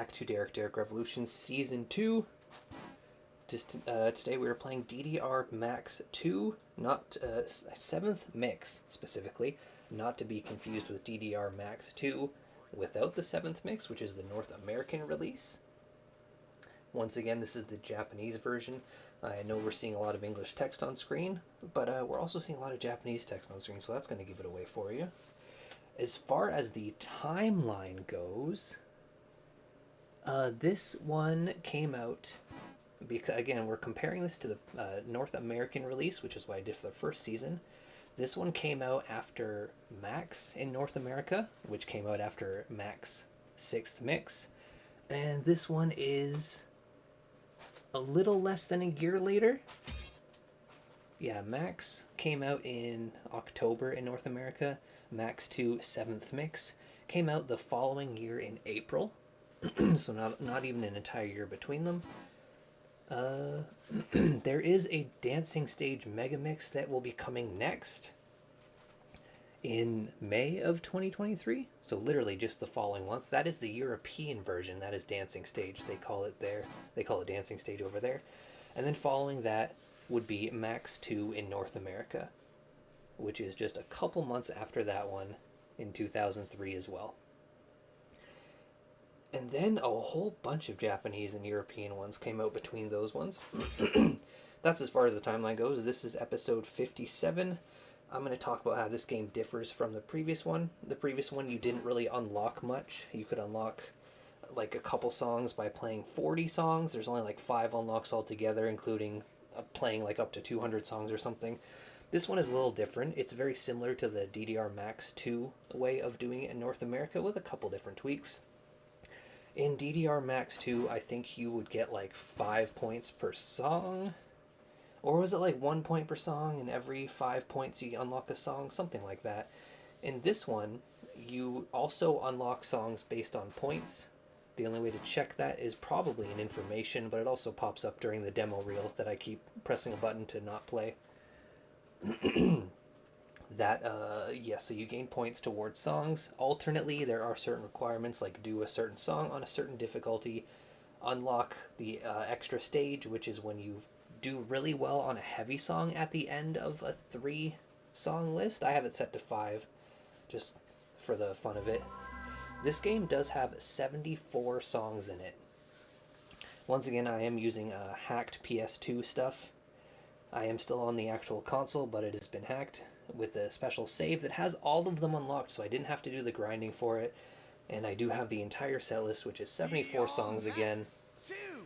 back to Derek Revolution Season 2. Today we are playing DDR Max 2, not 7th mix specifically, not to be confused with DDR Max 2 without the 7th mix, which is the North American release. Once again, this is the Japanese version. I know we're seeing a lot of English text on screen, but we're also seeing a lot of Japanese text on screen, so that's going to give it away for you. As far as the timeline goes, this one came out, because again, we're comparing this to the North American release, which is what I did for the first season. This one came out after Max in North America, which came out after Max 6th mix. And this one is a little less than a year later. Yeah, Max came out in October in North America. Max 2 7th mix came out the following year in April. So not even an entire year between them. There is a dancing stage mega mix that will be coming next in May of 2023. So literally just the following month. That is the European version. That is dancing stage. They call it there. They call it dancing stage over there. And then following that would be Max 2 in North America, which is just a couple months after that one in 2003 as well. And then a whole bunch of Japanese and European ones came out between those ones. That's as far as the timeline goes. This is episode 57. I'm going to talk about how this game differs from the previous one. The previous one, you didn't really unlock much. You could unlock like a couple songs by playing 40 songs. There's only like 5 unlocks altogether, including playing like up to 200 songs or something. This one is a little different. It's very similar to the DDR Max 2 way of doing it in North America with a couple different tweaks. In DDR Max 2, I think you would get like 5 points per song. Or was it like 1 point per song, and every 5 points you unlock a song? Something like that. In this one, you also unlock songs based on points. The only way to check that is probably in information, but it also pops up during the demo reel that I keep pressing a button to not play. So you gain points towards songs. Alternately, there are certain requirements, like do a certain song on a certain difficulty, unlock the extra stage, which is when you do really well on a heavy song at the end of a 3-song list. I have it set to 5, just for the fun of it. This game does have 74 songs in it. Once again, I am using hacked PS2 stuff. I am still on the actual console, but it has been hacked with a special save that has all of them unlocked, so I didn't have to do the grinding for it. And I do have the entire set list, which is 74 songs again.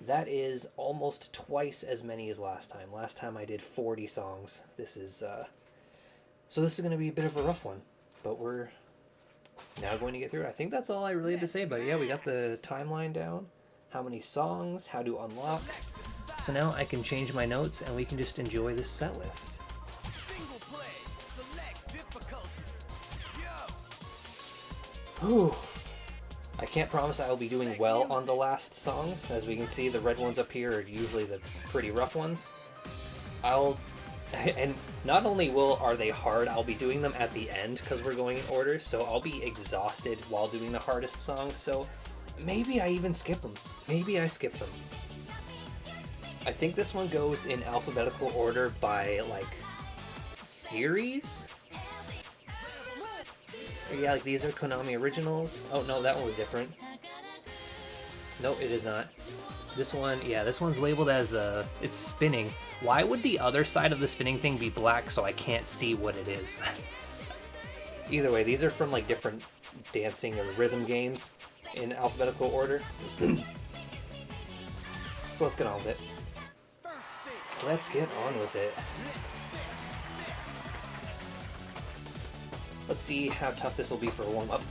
That is almost twice as many as last time. Last time I did 40 songs. This is going to be a bit of a rough one, but we're now going to get through it. I think that's all I really had to say, but yeah, we got the timeline down, how many songs, how to unlock. So now I can change my notes and we can just enjoy this set list. Whew. I can't promise I will be doing well on the last songs. As we can see, the red ones up here are usually the pretty rough ones. And not only are they hard, I'll be doing them at the end because we're going in order, so I'll be exhausted while doing the hardest songs, so maybe I even skip them. Maybe I skip them. I think this one goes in alphabetical order by, like, series? Yeah, like these are Konami originals. Oh, no, that one was different. No, it is not. This one, yeah, this one's labeled as, it's spinning. Why would the other side of the spinning thing be black so I can't see what it is? Either way, these are from, like, different dancing or rhythm games in alphabetical order. So let's get on with it. Let's get on with it. Let's see how tough this will be for a warm-up.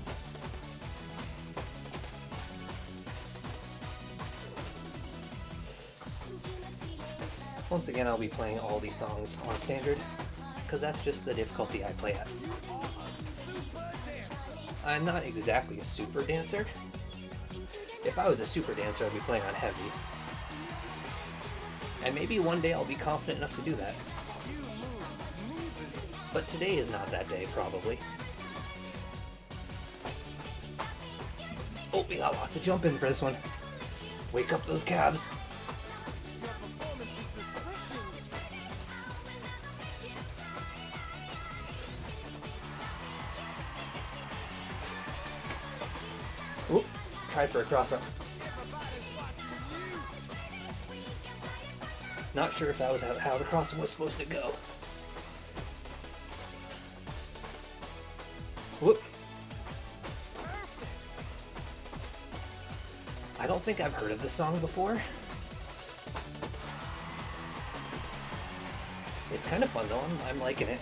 Once again, I'll be playing all these songs on standard, because that's just the difficulty I play at. I'm not exactly a super dancer. If I was a super dancer, I'd be playing on heavy. And maybe one day I'll be confident enough to do that. But today is not that day, probably. Oh, we got lots of jumping for this one. Wake up those calves. Oop, tried for a cross-up. Not sure if that was how the cross-up was supposed to go. Whoop. I don't think I've heard of this song before. It's kind of fun though, I'm liking it.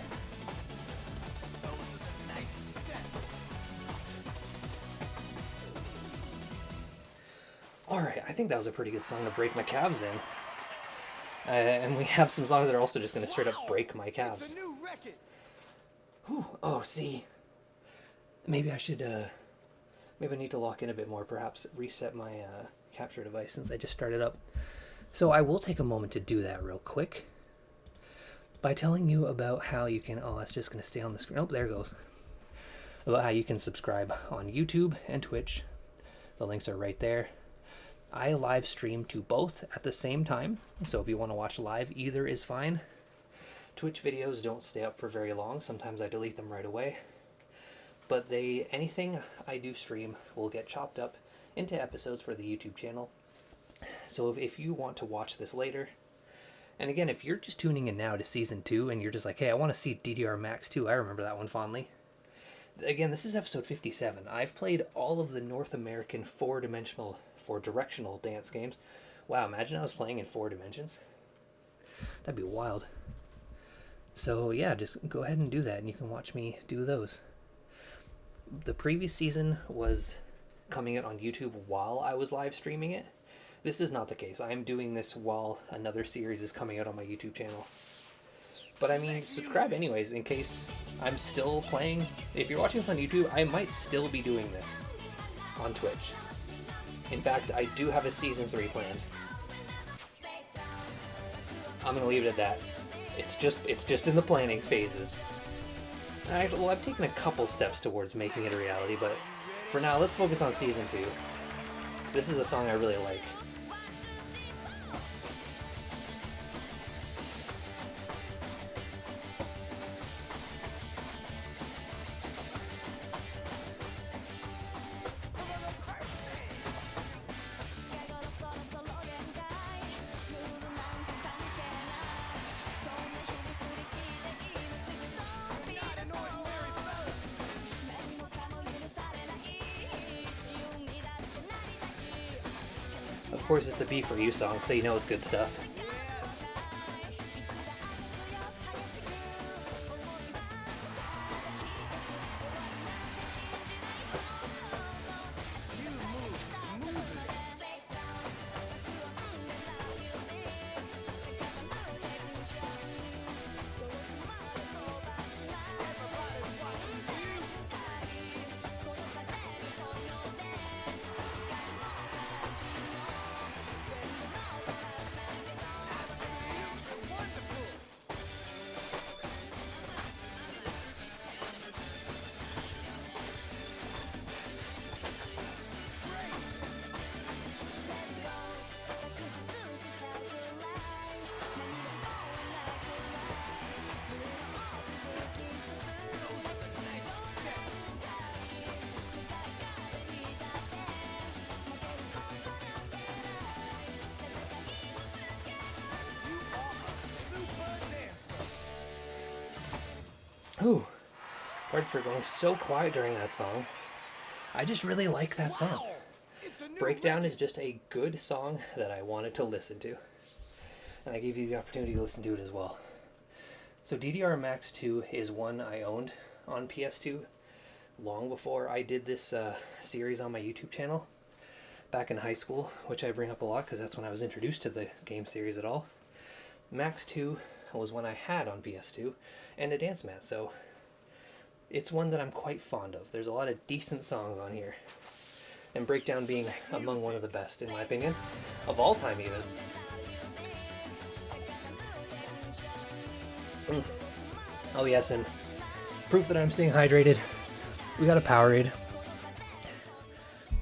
Alright, I think that was a pretty good song to break my calves in. And we have some songs that are also just going to straight up break my calves. Whew. Oh, see. Maybe I should, maybe I need to lock in a bit more, perhaps reset my capture device since I just started up. So I will take a moment to do that real quick by telling you about how you can, oh, that's just going to stay on the screen. Oh, there it goes. About how you can subscribe on YouTube and Twitch. The links are right there. I live stream to both at the same time, so if you want to watch live, either is fine. Twitch videos don't stay up for very long. Sometimes I delete them right away. But anything I do stream will get chopped up into episodes for the YouTube channel. So if you want to watch this later, and again, if you're just tuning in now to Season 2 and you're just like, hey, I want to see DDR Max 2, I remember that one fondly. Again, this is episode 57. I've played all of the North American four-directional dance games. Wow, imagine I was playing in 4 dimensions. That'd be wild. So yeah, just go ahead and do that, and you can watch me do those. The previous season was coming out on YouTube while I was live streaming it. This is not the case. I'm doing this while another series is coming out on my YouTube channel. But I mean, subscribe anyways, in case I'm still playing. If you're watching this on YouTube, I might still be doing this on Twitch. In fact, I do have a Season 3 planned. I'm gonna leave it at that. It's just in the planning phases. Well, I've taken a couple steps towards making it a reality, but for now, let's focus on Season 2. This is a song I really like. Of course, it's a Be For You song, so you know it's good stuff. Ooh, pardon for going so quiet during that song. I just really like that song. Breakdown is just a good song that I wanted to listen to. And I gave you the opportunity to listen to it as well. So DDR Max 2 is one I owned on PS2 long before I did this series on my YouTube channel back in high school, which I bring up a lot because that's when I was introduced to the game series at all. Max 2 was one I had on PS2 and a dance mat, so it's one that I'm quite fond of. There's a lot of decent songs on here, and Breakdown being among one of the best, in my opinion, of all time even. Oh yes, and proof that I'm staying hydrated, we got a Powerade.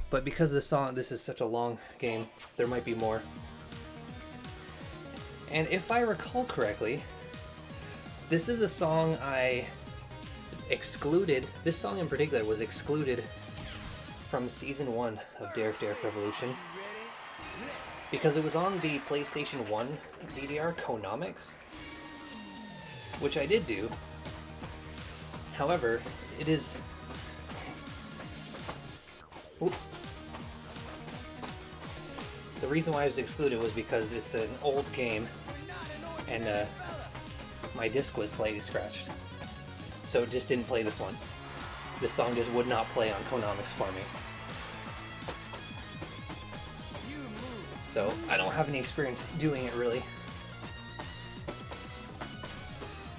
But because this is such a long game, there might be more. And if I recall correctly, this is a song I excluded. This song in particular was excluded from Season 1 of Derek Revolution because it was on the PlayStation 1 DDR Konamix, which I did do. However, it is... Oop. The reason why it was excluded was because it's an old game and my disc was slightly scratched. So it just didn't play this one. This song just would not play on Konamix for me. So I don't have any experience doing it really.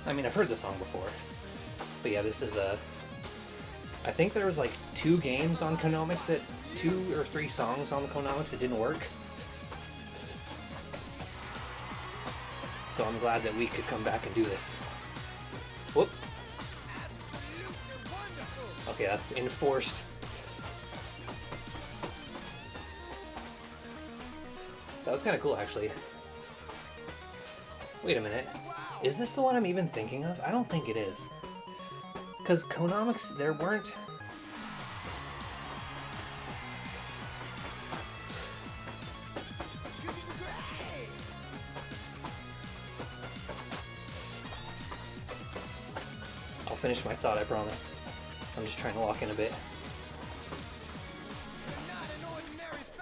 I mean, I've heard the song before. But yeah, this is I think there was like 2 games on Konamix that 2 or 3 songs on the Konamix that didn't work. So I'm glad that we could come back and do this. Whoop. Okay, that's enforced. That was kind of cool, actually. Wait a minute. Is this the one I'm even thinking of? I don't think it is. Because Konamix, there weren't... I'll finish my thought, I promise. I'm just trying to lock in a bit.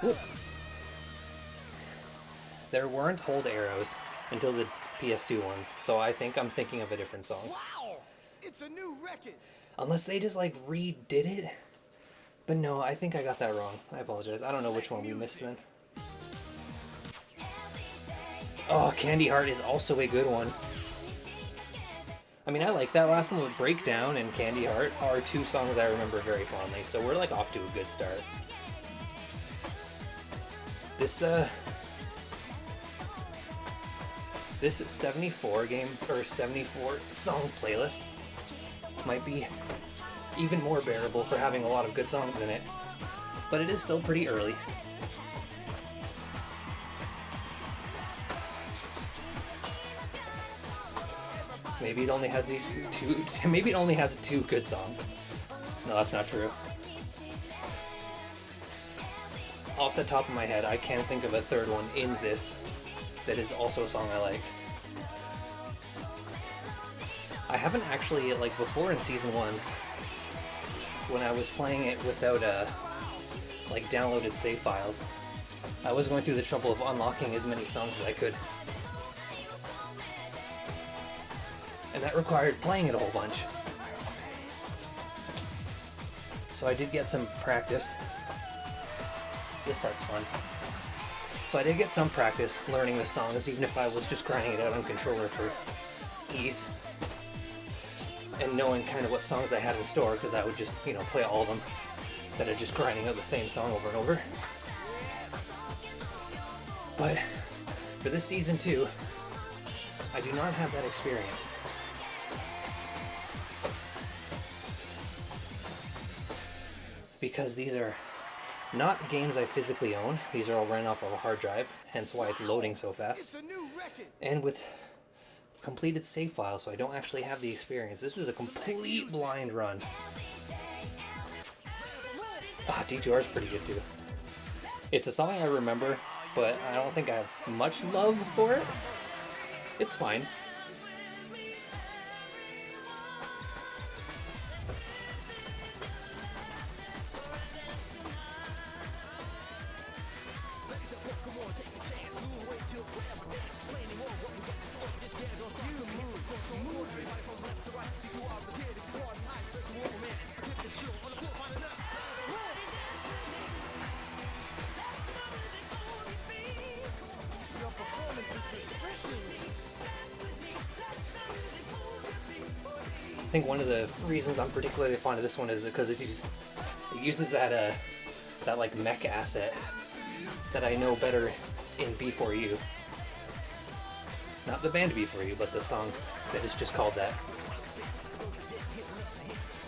Whoop. There weren't hold arrows until the PS2 ones, so I think I'm thinking of a different song. Wow! It's a new record. Unless they just like redid it. But no, I think I got that wrong. I apologize. I don't know which one we missed then. Oh, Candy Heart is also a good one. I mean, I like that last one, with Breakdown and Candy Heart are 2 songs I remember very fondly, so we're like off to a good start. This 74 song playlist might be even more bearable for having a lot of good songs in it, but it is still pretty early. Maybe it only has these 2, maybe it only has 2 good songs. No, that's not true. Off the top of my head, I can't think of a third one in this that is also a song I like. I haven't actually, like before in Season 1, when I was playing it without like downloaded save files, I was going through the trouble of unlocking as many songs as I could. And that required playing it a whole bunch. So I did get some practice. This part's fun. So I did get some practice learning the songs, even if I was just grinding it out on controller for ease. And knowing kind of what songs I had in store, because I would just, you know, play all of them instead of just grinding out the same song over and over. But for this Season 2, I do not have that experience. Because these are not games I physically own. These are all running off of a hard drive, hence why it's loading so fast. And with completed save files, so I don't actually have the experience. This is a complete blind run. D2R is pretty good too. It's a song I remember, but I don't think I have much love for it. It's fine. I think one of the reasons I'm particularly fond of this one is because it uses that like mech asset that I know better in B4U. Not the band B4U, but the song that is just called that.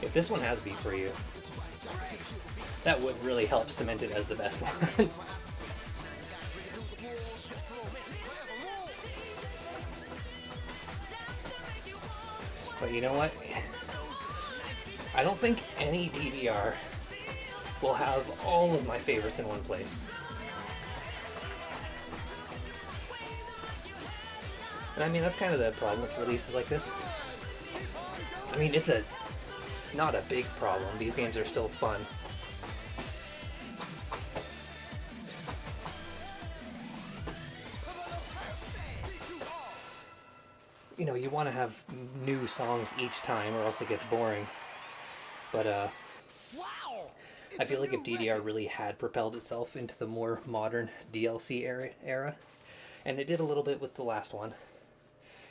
If this one has B4U, That would really help cement it as the best one. But you know what? I don't think any DDR will have all of my favorites in one place. And I mean, that's kind of the problem with releases like this. I mean, it's not a big problem. These games are still fun. You know, you want to have new songs each time or else it gets boring. But I feel like if DDR really had propelled itself into the more modern DLC era, and it did a little bit with the last one.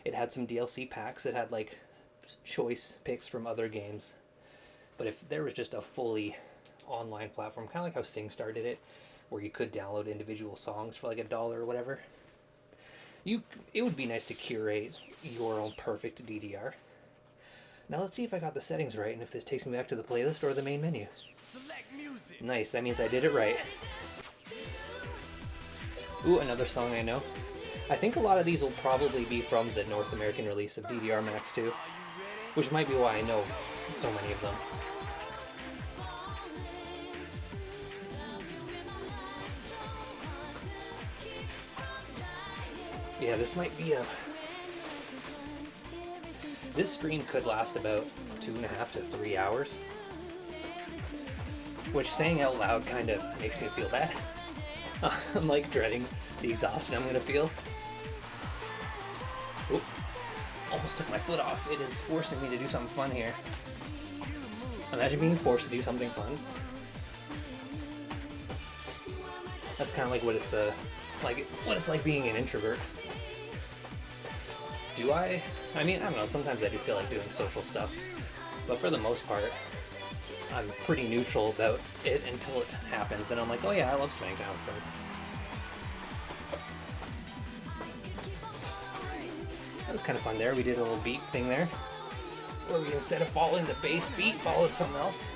It had some DLC packs that had like choice picks from other games. But if there was just a fully online platform, kind of like how SingStar did it, where you could download individual songs for like $1 or whatever, it would be nice to curate your own perfect DDR. Now let's see if I got the settings right and if this takes me back to the playlist or the main menu. Select music. Nice, that means I did it right. Ooh, another song I know. I think a lot of these will probably be from the North American release of DDR Max 2, which might be why I know so many of them. Yeah, this might be this stream could last about 2.5 to 3 hours, which saying out loud kind of makes me feel bad. I'm like dreading the exhaustion I'm gonna feel. Oop, almost took my foot off. It is forcing me to do something fun here. Imagine being forced to do something fun. That's kind of like what it's like being an introvert. I mean, I don't know, sometimes I do feel like doing social stuff, but for the most part, I'm pretty neutral about it until it happens. Then I'm like, oh yeah, I love spending time with friends. That was kind of fun there. We did a little beat thing there, where we, instead of following the bass beat, followed something else.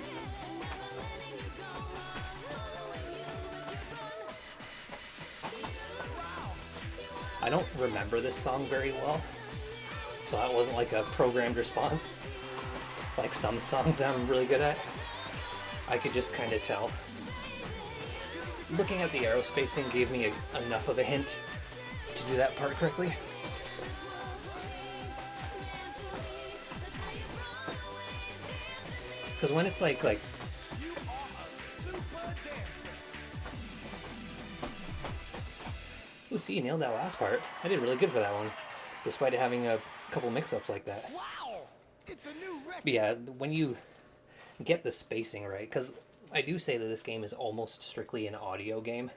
I don't remember this song very well, so that wasn't like a programmed response. Like some songs that I'm really good at, I could just kind of tell. Looking at the arrow spacing gave me enough of a hint to do that part correctly. Because when it's like ooh, see, you nailed that last part. I did really good for that one, despite it having a couple mix-ups like that. Wow! It's a new record. But yeah, when you get the spacing right, because I do say that this game is almost strictly an audio game.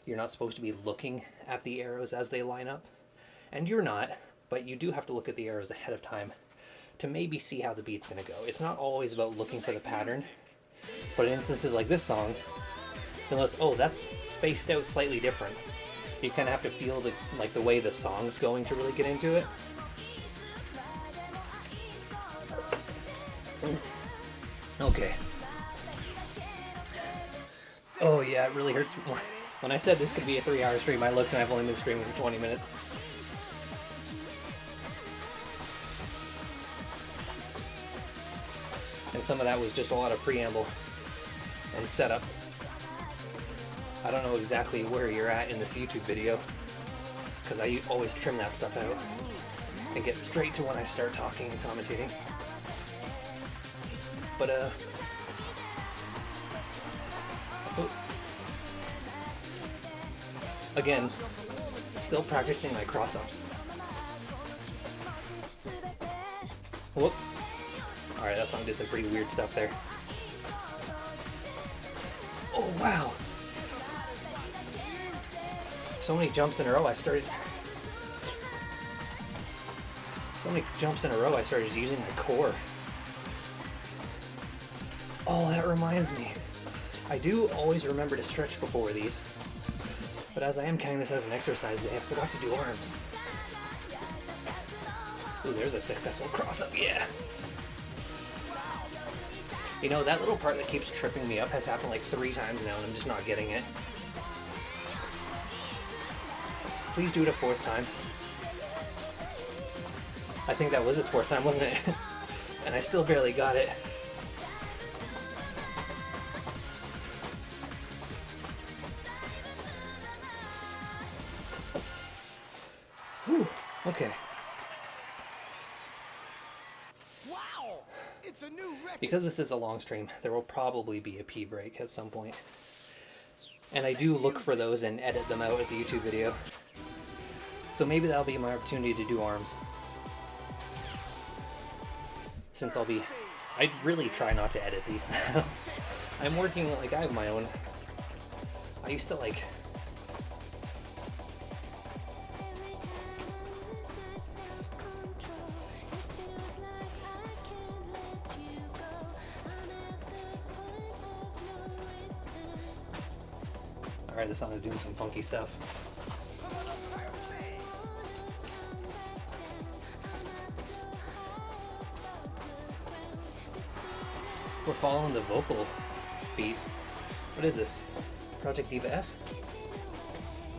You're not supposed to be looking at the arrows as they line up. And you're not, but you do have to look at the arrows ahead of time to maybe see how the beat's going to go. It's not always about looking for the pattern, but in instances like this song, unless, oh, that's spaced out slightly different. You kind of have to feel the way the song's going to really get into it. Okay. Oh yeah, it really hurts. When I said this could be a 3-hour stream, I looked and I've only been streaming for 20 minutes. And some of that was just a lot of preamble and setup. I don't know exactly where you're at in this YouTube video, because I always trim that stuff out and get straight to when I start talking and commentating. But again, still practicing my cross-ups. Whoop. Alright, that song did some pretty weird stuff there. Oh wow! So many jumps in a row, I started just using my core. Oh, that reminds me. I do always remember to stretch before these, but as I am counting this as an exercise day, I forgot to do arms. Ooh, there's a successful cross-up, yeah. You know, that little part that keeps tripping me up has happened like 3 times now and I'm just not getting it. Please do it a 4th time. I think that was its 4th time, wasn't it? And I still barely got it. Whew, okay. Wow! It's a new record. Because this is a long stream, there will probably be a pee break at some point. And I do look for those and edit them out at the YouTube video. So maybe that'll be my opportunity to do arms. Since I really try not to edit these now. I'm working, like, I have my own. I used to, like, alright, this song is doing some funky stuff. We're following the vocal beat. What is this? Project Diva F?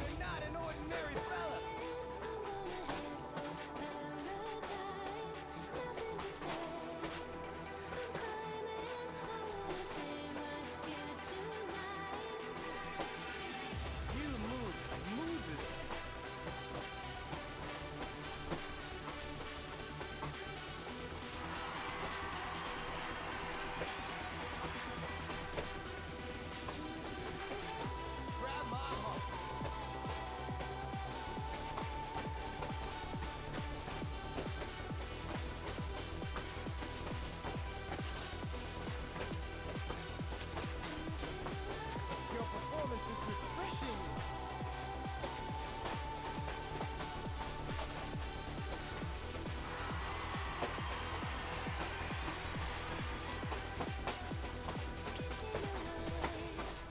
You're not an ordinary fella. You move smoothly. Grab my heart. Your performance is refreshing.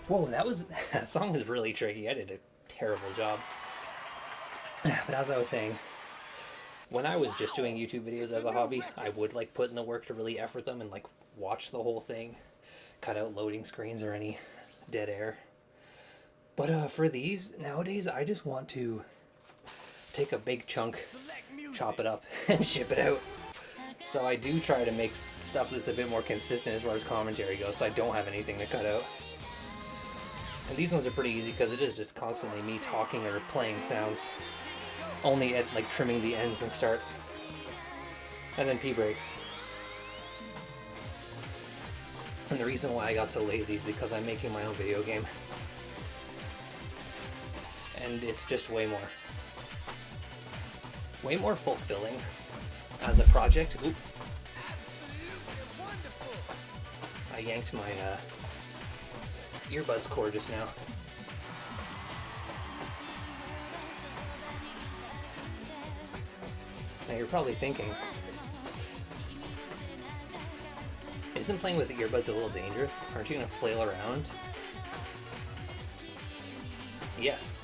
Whoa, that song was really tricky. I did a terrible job. But as I was saying, when I was just doing YouTube videos as a hobby, I would like put in the work to really effort them and like watch the whole thing, cut out loading screens or any dead air. But for these, nowadays, I just want to take a big chunk, Select music. chop it up, and ship it out. So I do try to make stuff that's a bit more consistent as far as commentary goes, so I don't have anything to cut out. And these ones are pretty easy because it is just constantly me talking or playing sounds. Only at like trimming the ends and starts. And then pee breaks. And the reason why I got so lazy is because I'm making my own video game. And it's just way more fulfilling as a project. Oop. Absolutely wonderful. I yanked my earbuds cord just now. Now you're probably thinking, isn't playing with the earbuds a little dangerous? Aren't you gonna flail around? Yes,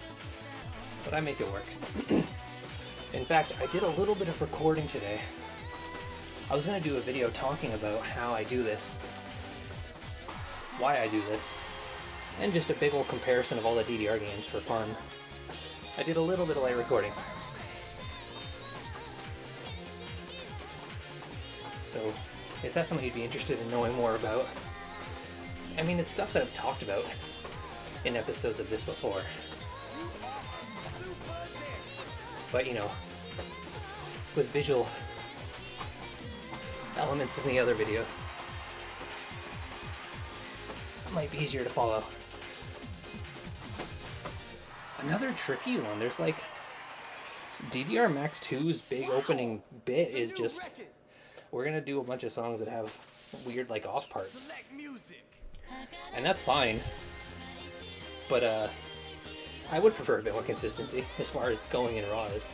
but I make it work. In fact, I did a little bit of recording today. I was gonna do a video talking about how I do this, why I do this, and just a big old comparison of all the DDR games for fun. I did a little bit of light recording. So, if that's something you'd be interested in knowing more about, I mean, it's stuff that I've talked about in episodes of this before. But, you know, with visual elements in the other video, it might be easier to follow. Another tricky one, there's like, DDR Max 2's big opening bit is just, we're gonna do a bunch of songs that have weird like off parts. Select music. And that's fine. But I would prefer a bit more consistency as far as going in raw is.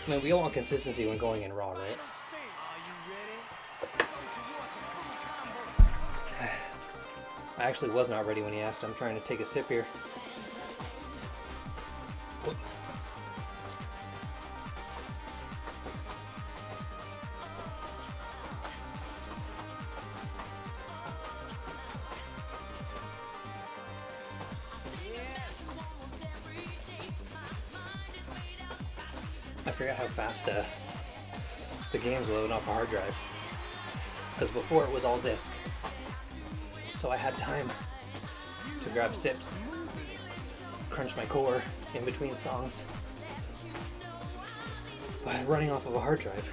I mean, we all want consistency when going in raw, right? Are you ready? I actually was not ready when he asked. I'm trying to take a sip here. Whoop. I forgot how fast the games load off a hard drive. Because before it was all disk. So I had time to grab sips, crunch my core in between songs. But running off of a hard drive,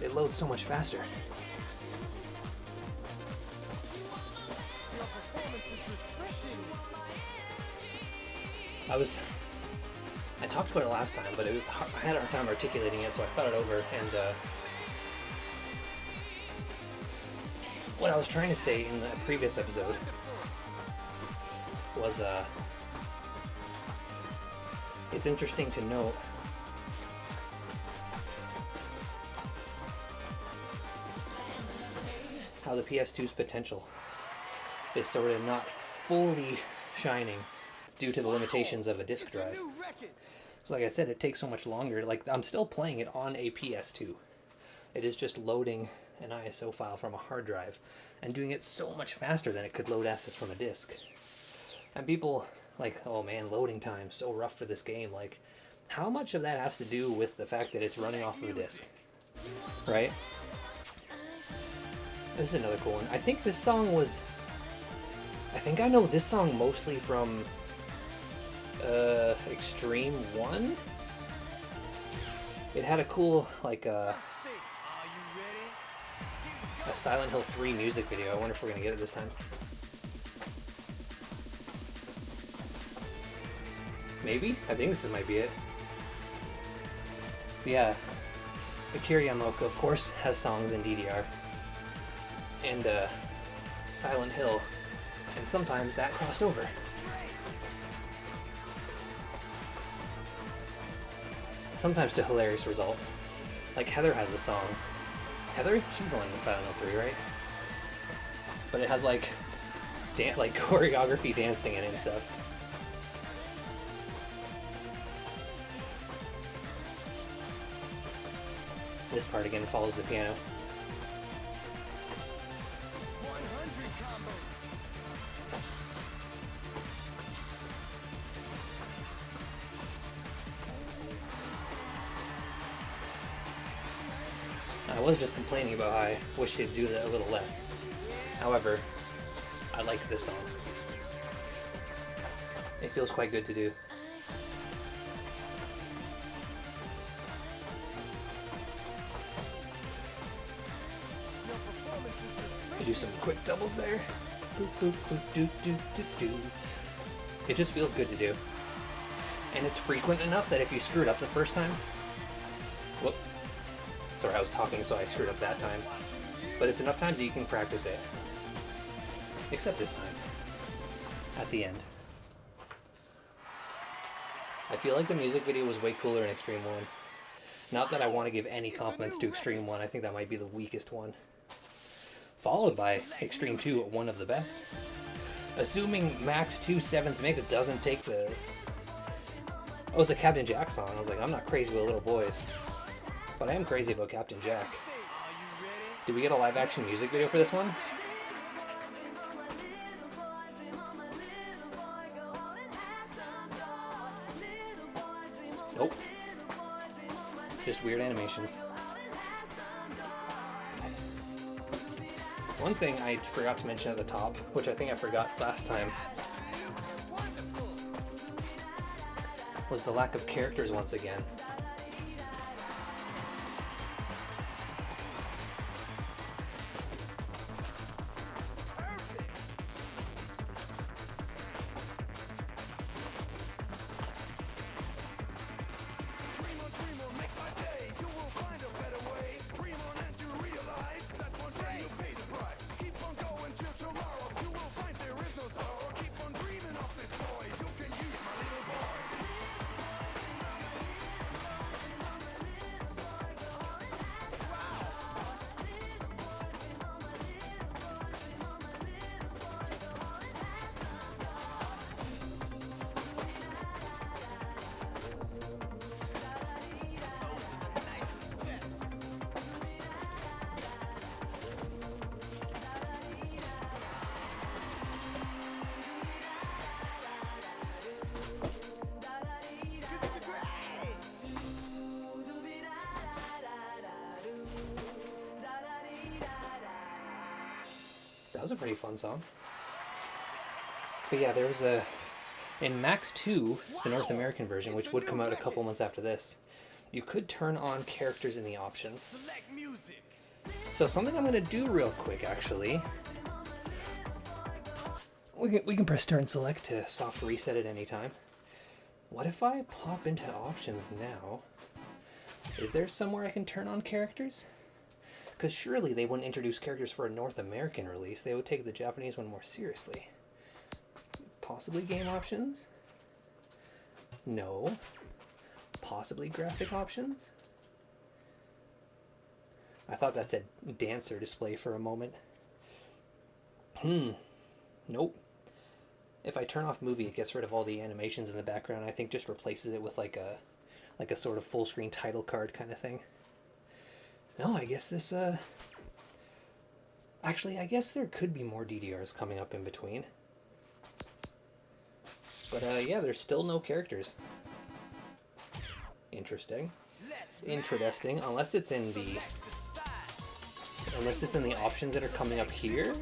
it loads so much faster. I talked about it last time, but I had a hard time articulating it, so I thought it over, and what I was trying to say in the previous episode was it's interesting to note how the PS2's potential is sort of not fully shining due to the limitations of a disk drive. So like I said, it takes so much longer. Like, I'm still playing it on a PS2. It is just loading an ISO file from a hard drive and doing it so much faster than it could load assets from a disk. And people like, oh man, loading time, so rough for this game. Like, how much of that has to do with the fact that it's running off of a disk? Right? This is another cool one. I think this song was... I think I know this song mostly from Extreme 1? It had a cool, like, a Silent Hill 3 music video. I wonder if we're gonna get it this time. Maybe? I think this might be it. But yeah, Akira Yamaoka, of course, has songs in DDR. And Silent Hill. And sometimes that crossed over. Sometimes to hilarious results. Like Heather has a song. Heather? She's the one in Silent Hill 3, right? But it has like choreography dancing in it and stuff. This part again follows the piano. I was just complaining about how I wish they'd do that a little less. However, I like this song. It feels quite good to do. I do some quick doubles there. It just feels good to do. And it's frequent enough that if you screw it up the first time... Whoop. Sorry, I was talking, so I screwed up that time. But it's enough times that you can practice it. Except this time. At the end. I feel like the music video was way cooler in Extreme 1. Not that I want to give any compliments to Extreme 1, I think that might be the weakest one. Followed by Extreme 2, one of the best. Assuming Max 2 7th Mix doesn't take the... Oh, it's a Captain Jack song. I was like, I'm not crazy with little boys. But I am crazy about Captain Jack. Did we get a live action music video for this one? Nope. Just weird animations. One thing I forgot to mention at the top, which I think I forgot last time, was the lack of characters once again. was a pretty fun song. But yeah, there was a... In Max 2, the North American version, which would come out a couple months after this, you could turn on characters in the options. Select music. So something I'm going to do real quick, actually. We can press turn select to soft reset at any time. What if I pop into options now? Is there somewhere I can turn on characters? Because surely they wouldn't introduce characters for a North American release. They would take the Japanese one more seriously. Possibly game options? No. Possibly graphic options? I thought that said dancer display for a moment. Nope. If I turn off movie, it gets rid of all the animations in the background. I think just replaces it with like a sort of full screen title card kind of thing. No, I guess this actually, I guess there could be more DDRs coming up in between. But yeah, there's still no characters. Interesting. Interesting. Unless it's in the options that are coming up here.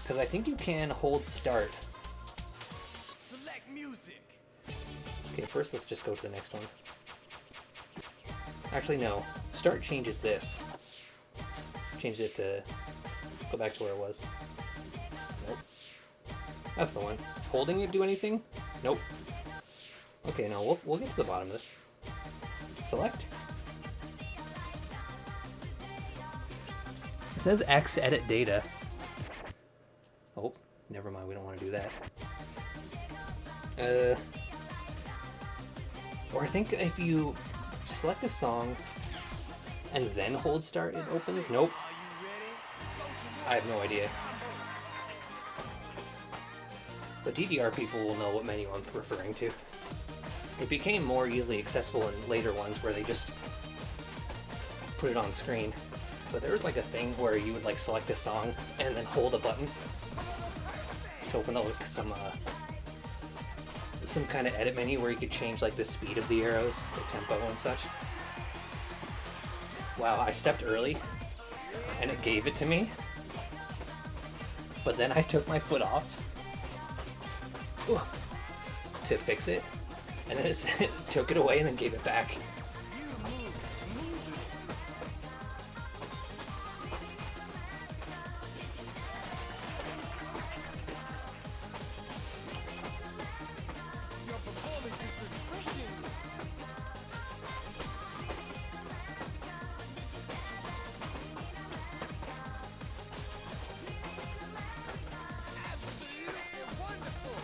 Because I think you can hold start. Select music. Okay, first let's just go to the next one. Actually, no. Start changes this. Changes it to go back to where it was. Nope. That's the one. Holding it do anything? Nope. Okay, no, we'll get to the bottom of this. Select. It says X edit data. Oh, never mind, we don't want to do that. Or I think if you select a song and then hold start, it opens? Nope. I have no idea. But DDR people will know what menu I'm referring to. It became more easily accessible in later ones where they just put it on screen. But there was like a thing where you would like select a song and then hold a button to open up like some kind of edit menu where you could change like the speed of the arrows, the tempo and such. Wow, I stepped early and it gave it to me. But then I took my foot off to fix it, and then it took it away and then gave it back. Your performance is refreshing. Absolutely wonderful.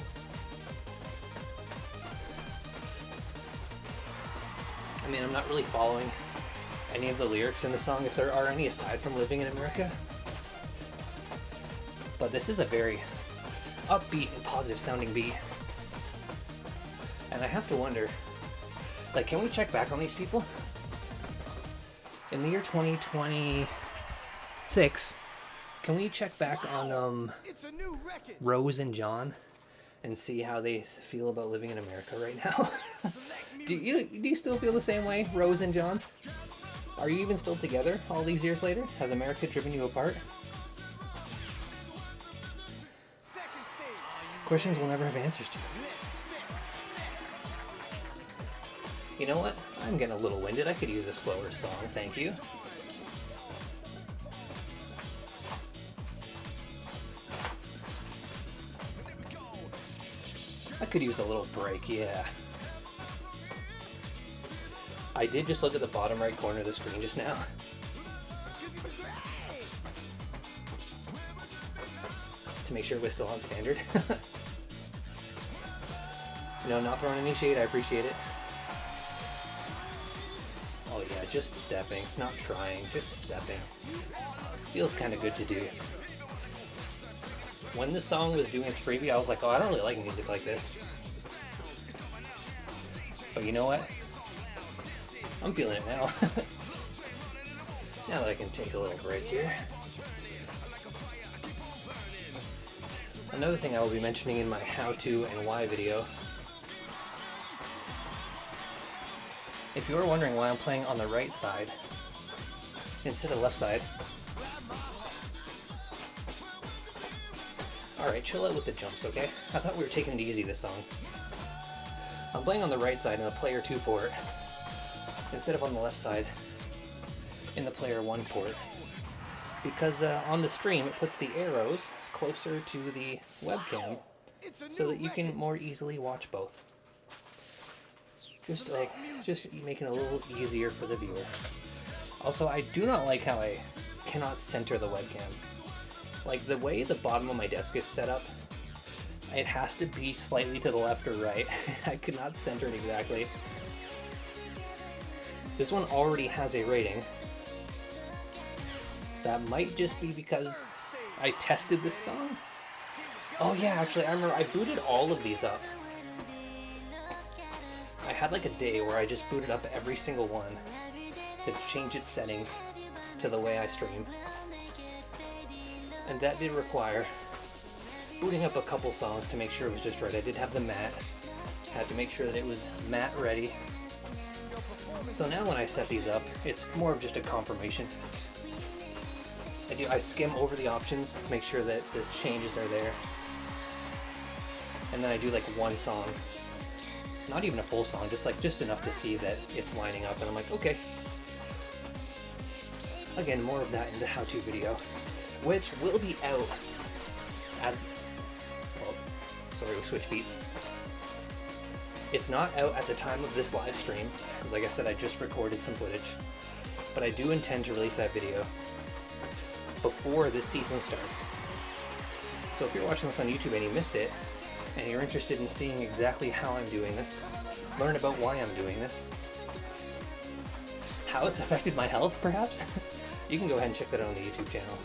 I mean, I'm not really following any of the lyrics in the song, if there are any, aside from Living in America. But this is a very upbeat and positive sounding beat. And I have to wonder, like, can we check back on these people? In the year 2026, can we check back on It's a new record. Rose and John and see how they feel about living in America right now? Select do music. you still feel the same way, Rose and John? Are you even still together all these years later? Has America driven you apart? Second stage. Questions we'll never have answers to. You know what? I'm getting a little winded. I could use a slower song, thank you. I could use a little break, yeah. I did just look at the bottom right corner of the screen just now. To make sure it was still on standard. No, not throwing any shade, I appreciate it. Oh yeah, just stepping, not trying, just stepping. Feels kind of good to do. When this song was doing its preview, I was like, oh, I don't really like music like this. But you know what? I'm feeling it now. Now that I can take a little break here. Another thing I will be mentioning in my how-to and why video. If you were wondering why I'm playing on the right side instead of left side, Alright, chill out with the jumps, okay? I thought we were taking it easy this song. I'm playing on the right side in the player 2 port, instead of on the left side in the player 1 port. Because on the stream it puts the arrows closer to the webcam so that you can more easily watch both. Just making it a little easier for the viewer. Also, I do not like how I cannot center the webcam. Like, the way the bottom of my desk is set up, it has to be slightly to the left or right. I could not center it exactly. This one already has a rating. That might just be because I tested this song. Oh yeah, actually, I remember I booted all of these up. I had like a day where I just booted up every single one to change its settings to the way I stream. And that did require booting up a couple songs to make sure it was just right. I did have the mat. Had to make sure that it was mat ready. So now when I set these up, it's more of just a confirmation. I skim over the options, make sure that the changes are there. And then I do like one song. Not even a full song, just enough to see that it's lining up, and I'm like, okay. Again, more of that in the how-to video, which will be out at, well, sorry, we switch beats. It's not out at the time of this live stream, because like I said, I just recorded some footage, but I do intend to release that video before this season starts. So if you're watching this on YouTube and you missed it, and you're interested in seeing exactly how I'm doing this, learn about why I'm doing this, how it's affected my health perhaps, you can go ahead and check that out on the YouTube channel.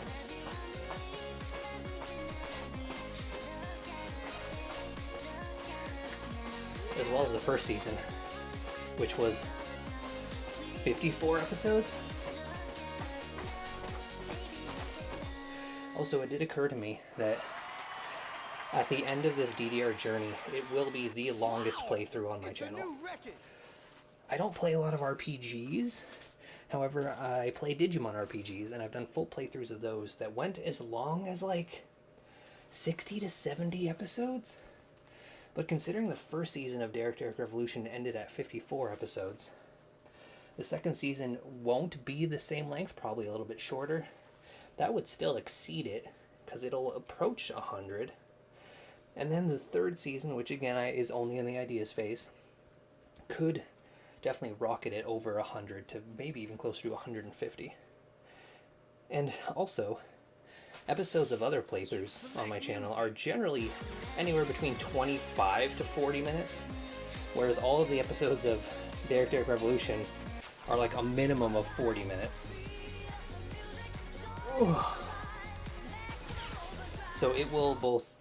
As well as the first season, which was 54 episodes. Also, it did occur to me that at the end of this DDR journey, it will be the longest playthrough on my channel. I don't play a lot of RPGs, however, I play Digimon RPGs, and I've done full playthroughs of those that went as long as like 60 to 70 episodes. But considering the first season of DDR Revolution ended at 54 episodes, the second season won't be the same length, probably a little bit shorter. That would still exceed it, because it'll approach 100. And then the third season, which again is only in the ideas phase, could definitely rocket it over 100 to maybe even closer to 150. And also, episodes of other playthroughs on my channel are generally anywhere between 25 to 40 minutes, whereas all of the episodes of DDR Revolution are like a minimum of 40 minutes. Ooh. So it will both,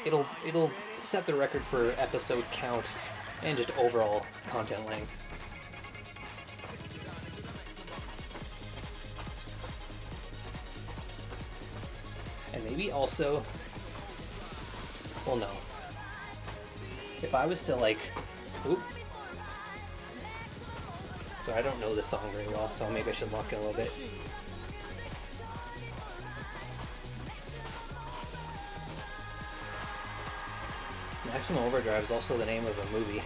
it'll set the record for episode count and just overall content length. And maybe also, well, no. If I was to like, oop. So I don't know this song very well, so maybe I should lock in a little bit. Maximum Overdrive is also the name of a movie,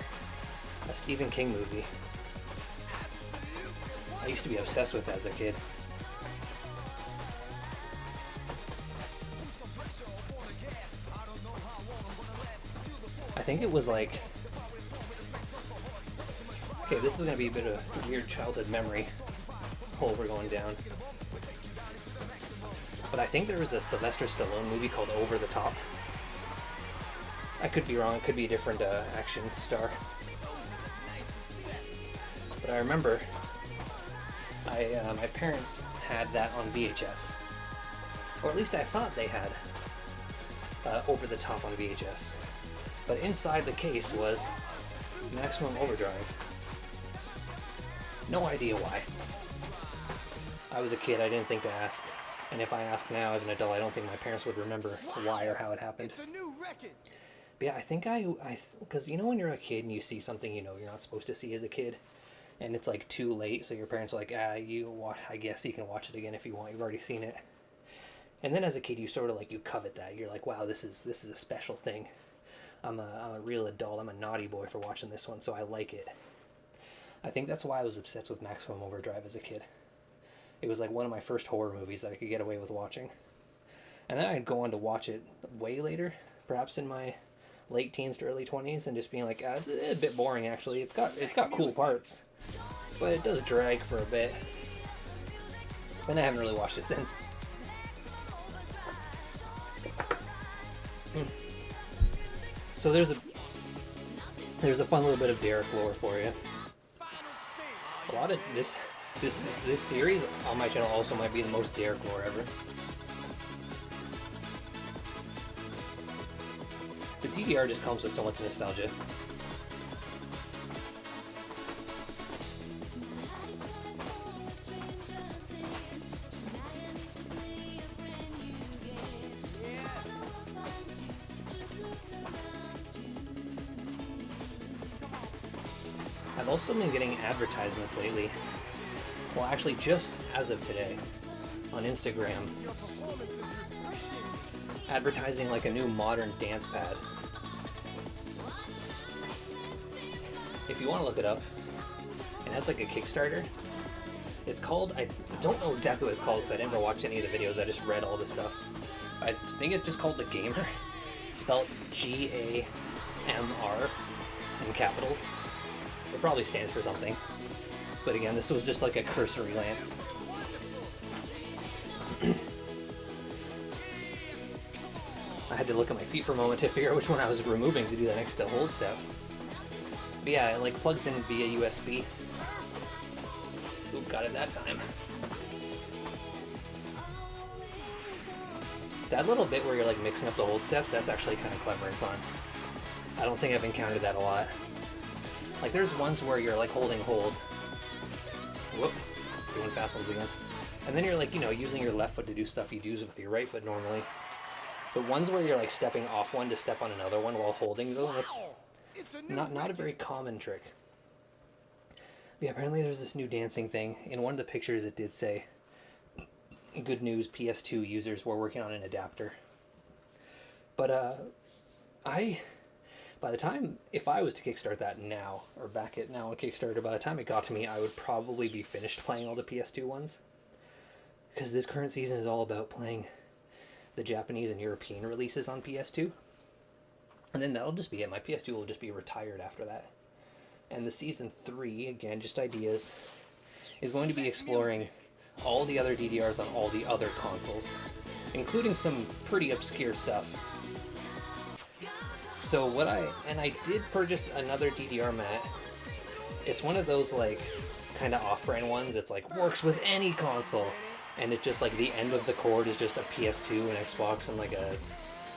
a Stephen King movie. I used to be obsessed with as a kid. I think it was like, okay, this is going to be a bit of a weird childhood memory hole we're going down. But I think there was a Sylvester Stallone movie called Over the Top. I could be wrong, it could be a different action star. But I remember my parents had that on VHS. Or at least I thought they had Over the Top on VHS. But inside the case was Maximum Overdrive. No idea why. I was a kid, I didn't think to ask. And if I asked now as an adult, I don't think my parents would remember why or how it happened. It's a new record. But yeah, I think because you know when you're a kid and you see something you know you're not supposed to see as a kid, and it's like too late, so your parents are like, I guess you can watch it again if you want, you've already seen it. And then as a kid, you sort of like, you covet that. You're like, wow, this is a special thing. I'm a real adult. I'm a naughty boy for watching this one, so I like it. I think that's why I was obsessed with Maximum Overdrive as a kid. It was like one of my first horror movies that I could get away with watching. And then I'd go on to watch it way later, perhaps in my late teens to early 20s, and just being like, it's a bit boring actually. It's got cool parts, but it does drag for a bit. And I haven't really watched it since. So there's a fun little bit of Derek lore for you. A lot of this series on my channel also might be the most Derek lore ever. The DDR just comes with so much nostalgia. I've also been getting advertisements lately. Well, actually, just as of today, on Instagram, advertising like a new modern dance pad. If you want to look it up, it has like a Kickstarter. It's called, I don't know exactly what it's called because I never watched any of the videos, I just read all the stuff. I think it's just called The Gamer, spelled Gamr in capitals. It probably stands for something. But again, this was just like a cursory glance. I had to look at my feet for a moment to figure out which one I was removing to do the next hold step. But yeah, it like plugs in via USB. Ooh, got it that time. That little bit where you're like mixing up the hold steps, that's actually kind of clever and fun. I don't think I've encountered that a lot. Like there's ones where you're like holding hold. Whoop, doing fast ones again. And then you're like, you know, using your left foot to do stuff you'd use with your right foot normally. But ones where you're like stepping off one to step on another one while holding them, that's not a very common trick. But yeah, apparently there's this new dancing thing. In one of the pictures it did say, good news, PS2 users were working on an adapter. But by the time, if I was to kickstart that now, or back it now on Kickstarter, by the time it got to me, I would probably be finished playing all the PS2 ones. Because this current season is all about playing the Japanese and European releases on PS2. And then that'll just be it. My PS2 will just be retired after that. And the Season 3, again, just ideas, is going to be exploring all the other DDRs on all the other consoles, including some pretty obscure stuff. So I did purchase another DDR mat. It's one of those like kind of off-brand ones. It's like works with any console, and it just like the end of the cord is just a PS2, an Xbox, and like a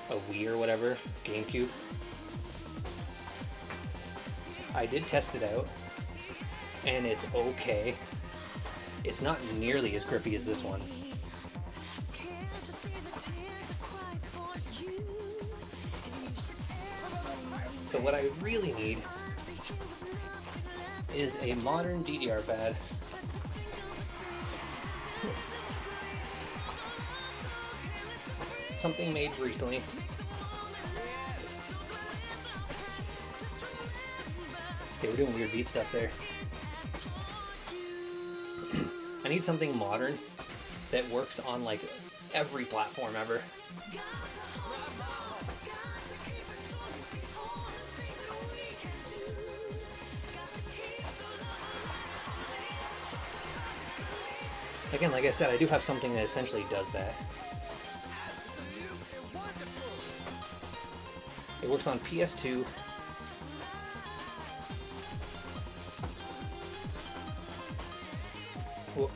Wii or whatever, GameCube. I did test it out, and it's okay. It's not nearly as grippy as this one. So what I really need is a modern DDR pad. Something made recently. Okay, we're doing weird beat stuff there. I need something modern that works on like every platform ever. Again, like I said, I do have something that essentially does that. It works on PS2. Whoa.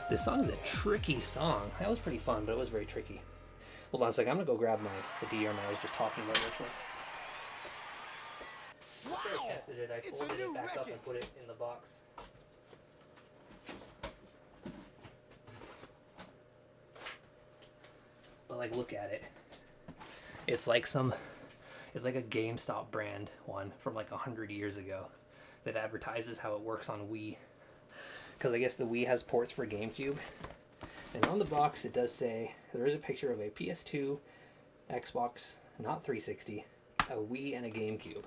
This song is a tricky song. That was pretty fun, but it was very tricky. Hold on a second, I'm gonna go grab the DDR mat I was just talking about real quick. After I tested it, I folded it back up and put it in the box. like look at it. It's like it's like a GameStop brand one from like 100 years ago that advertises how it works on Wii. Because I guess the Wii has ports for GameCube. And on the box it does say, there is a picture of a PS2, Xbox, not 360, a Wii, and a GameCube.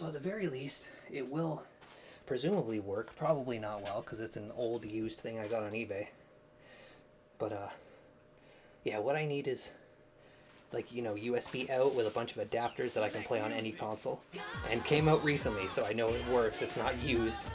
So at the very least, it will presumably work. Probably not well, because it's an old used thing I got on eBay. But yeah, what I need is like, you know, USB out with a bunch of adapters that I can play on any console. And came out recently, so I know it works. It's not used.